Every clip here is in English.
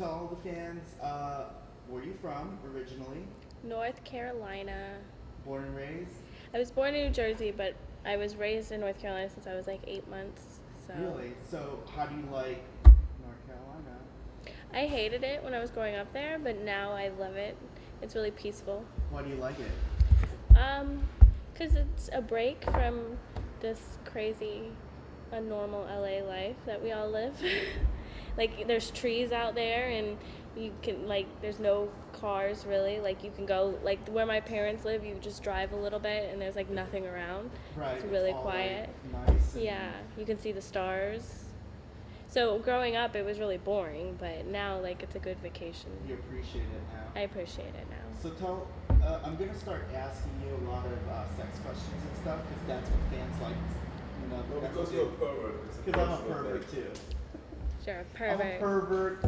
tell all the fans, where are you from originally? North Carolina. Born and raised? I was born in New Jersey, but I was raised in North Carolina since I was like 8 months. So Really? So how do you like North Carolina? I hated it when I was growing up there, but now I love it. It's really peaceful. Why do you like it? 'Cause it's a break from this crazy, unnormal LA life that we all live. Like, there's trees out there, and you can, like, there's no cars really. Like, you can go, like, where my parents live, you just drive a little bit, and there's, like, nothing around. Right. It's really all, quiet. Like, nice. Yeah, you can see the stars. So, growing up, it was really boring, but now, like, it's a good vacation. You appreciate it now. I appreciate it now. So I'm gonna start asking you a lot of sex questions and stuff because that's what fans like. You know, No, that's because what you're a pervert. Because I'm a pervert too. Sure, I'm a pervert. pervert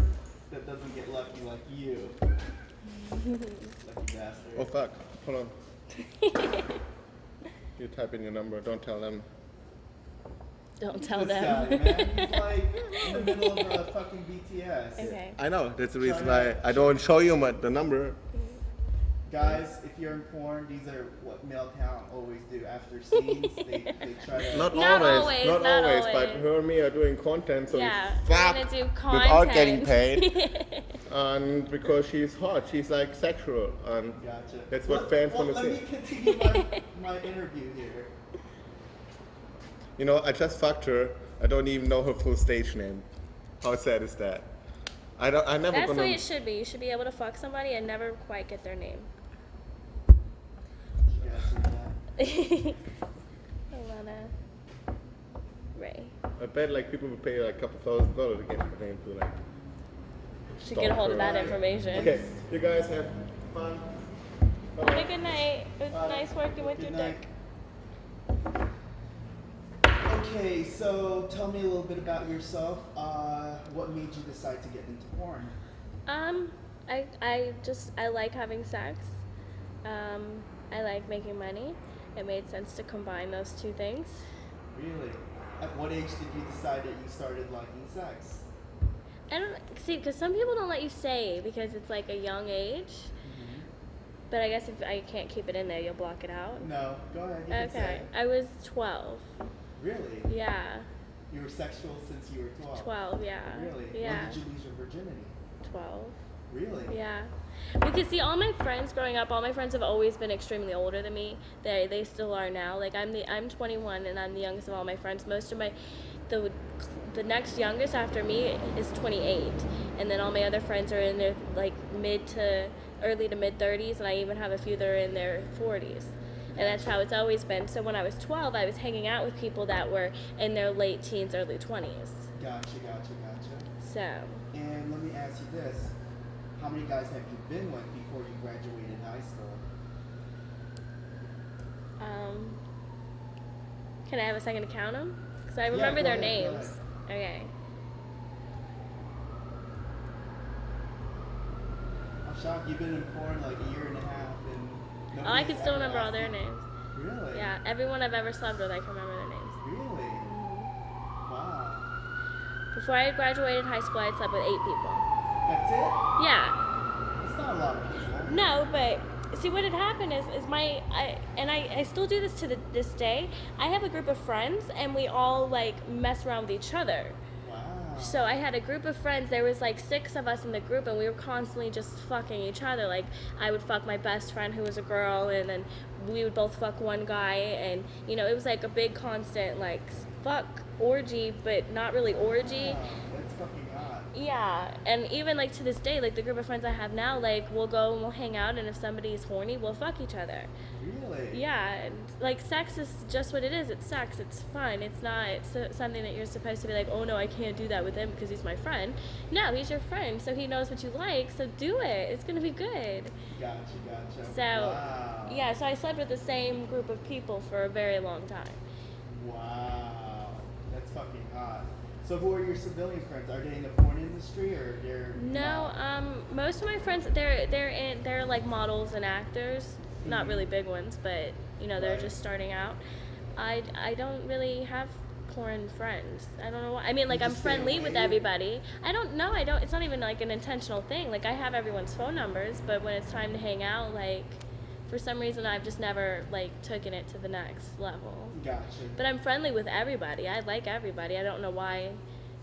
that doesn't get lucky like you. Lucky bastard. Oh fuck! Hold on. You type in your number. Don't tell them. Don't Look tell at this them. guy, man. He's like in the middle of a fucking BTS. Okay. I know. That's the reason why I don't show you the number. Guys, if you're in porn, these are what male talent always do after scenes. they try to. Not Not always. always, Not not always. always. But her and me are doing content, so Yeah, we we're fuck gonna do without getting content. paid. And because she's hot, she's like sexual, and Gotcha. that's what fans want to Let see. me continue my interview here. You know, I just fucked her. I don't even know her full stage name. How sad is that? I never That's the gonna. way it should be. You should be able to fuck somebody and never quite get their name. You guys see that? Alana Ray. I bet like people would pay like a couple $1,000 to get her name to like. Should get a hold of that Right. information. Okay, you guys have fun. Have a good night. It was nice working with Good your night. dick. Okay, so tell me a little bit about yourself. What made you decide to get into porn? I like having sex. I like making money. It made sense to combine those two things. Really? At what age did you decide that you started liking sex? I don't see, because some people don't let you say because it's like a young age. Mm-hmm. But I guess if I can't keep it in there, you'll block it out. No, go ahead. You can Okay, say. I was 12. Really? Yeah, You were sexual since you were 12? 12. Yeah. Really? Yeah. When did you lose your virginity? 12. Really? Yeah. Because see, all my friends growing up, all my friends have always been extremely older than me. They still are now. Like I'm 21 and I'm the youngest of all my friends. Most of the next youngest after me is 28, and then all my other friends are in their like early to mid 30s, and I even have a few that are in their 40s. And that's how it's always been. So when I was 12, I was hanging out with people that were in their late teens, early 20s. Gotcha. So, And let me ask you this. How many guys have you been with before you graduated high school? can I have a second to count them? Because I Yeah, remember go their ahead, go names. Okay. I'm shocked you've been in porn like a year and a half and Oh, I nobody's can still ever remember all asked their you- names. Really? Yeah, everyone I've ever slept with, I can remember their names. Really? Wow. Before I graduated high school, I had slept with 8 people. That's it? Yeah. That's not a lot of people. No, but see what had happened is I still do this to this day. I have a group of friends and we all like mess around with each other. Wow. So I had a group of friends. There was like 6 of us in the group, and we were constantly just fucking each other. Like I would fuck my best friend who was a girl, and then we would both fuck one guy, and you know it was like a big constant like fuck orgy, but not really orgy. Wow, that's fucking hot. Yeah, and even like to this day, like the group of friends I have now, like we'll go and we'll hang out, and if somebody's horny, we'll fuck each other. Really? Yeah, and like sex is just what it is. It's sex. It's fun. It's not something that you're supposed to be like, oh no, I can't do that with him because he's my friend. No, he's your friend, so he knows what you like. So do it. It's gonna be good. Gotcha. So Wow. yeah, so I slept with the same group of people for a very long time. Wow. That's fucking hot. So who are your civilian friends? Are they in the porn industry or they're No, most of my friends they're like models and actors, not really big ones, but you know they're Right. just starting out. I don't really have porn friends. I don't know why. I mean, like, You I'm just stay friendly with away? everybody. I don't know. I don't. It's not even like an intentional thing. Like, I have everyone's phone numbers, but when it's time to hang out, like, for some reason, I've just never like taken it to the next level. Gotcha. But I'm friendly with everybody. I like everybody. I don't know why,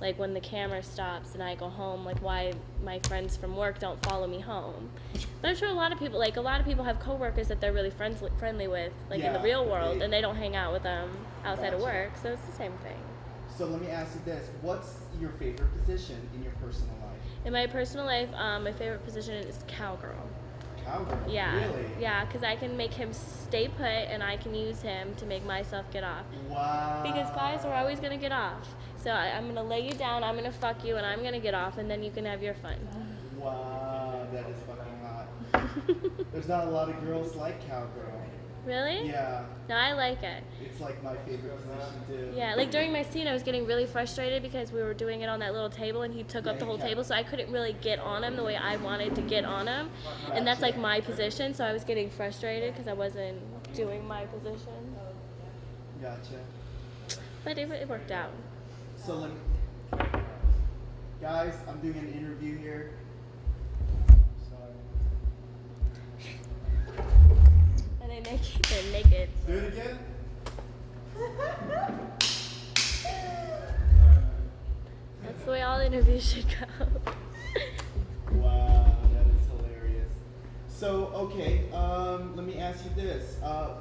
like, when the camera stops and I go home, like, why my friends from work don't follow me home. But I'm sure a lot of people have coworkers that they're really friendly with, like, in the Yeah, real world, they- and they don't hang out with them outside of Gotcha. work. So it's the same thing. So let me ask you this: what's your favorite position in your personal life? In my personal life, my favorite position is cowgirl. Cowgirl. Yeah, Really? yeah, because I can make him stay put, and I can use him to make myself get off. Wow. Because guys are always gonna get off. So I'm gonna lay you down, I'm gonna fuck you, and I'm gonna get off, and then you can have your fun. Wow, that is fucking hot. There's not a lot of girls like cowgirl. Really? Yeah, No, I like it. it's like my favorite position too. Yeah, like during my scene, I was getting really frustrated because we were doing it on that little table, and he took up the whole table, so I couldn't really get on him the way I wanted to get on him, and that's like my position. So I was getting frustrated because I wasn't doing my position, Gotcha. but it worked out. So let me, guys, I'm doing an interview here. Sorry. And they're naked. Do it again. That's the way all interviews should go. Wow, that is hilarious. So, okay, let me ask you this.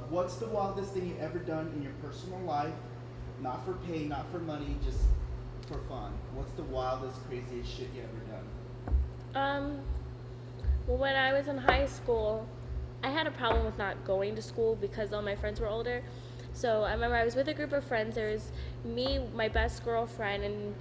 What's the wildest thing you've ever done in your personal life? Not for pay, not for money, just for fun. What's the wildest, craziest shit you ever done? Well, when I was in high school, I had a problem with not going to school because all my friends were older. So I remember I was with a group of friends. There was me, my best girlfriend, and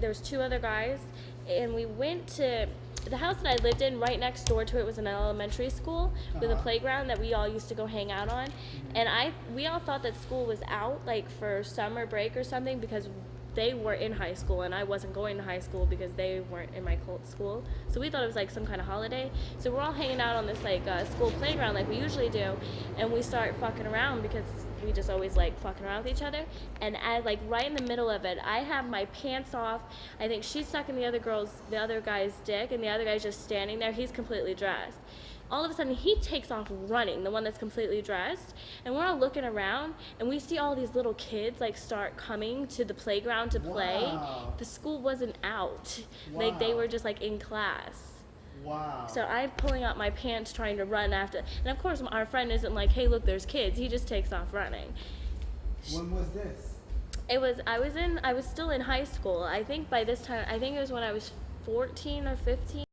there was two other guys. And we went to the house that I lived in. Right next door to it was an elementary school with a playground that we all used to go hang out on. And we all thought that school was out, like for summer break or something, because they were in high school and I wasn't going to high school because they weren't in my school. So we thought it was like some kind of holiday. So we're all hanging out on this like school playground like we usually do, and we start fucking around because we just always like fucking around with each other. And like right in the middle of it, I have my pants off. I think she's sucking the other guy's dick, and the other guy's just standing there. He's completely dressed. All of a sudden, he takes off running, the one that's completely dressed, and we're all looking around, and we see all these little kids, like, start coming to the playground to play. Wow. The school wasn't out. Like, they Wow. were just, like, in class. Wow. So I'm pulling out my pants trying to run after, and of course, our friend isn't like, hey, look, there's kids. He just takes off running. When was this? I was still in high school. I think by this time, I think it was when I was 14 or 15.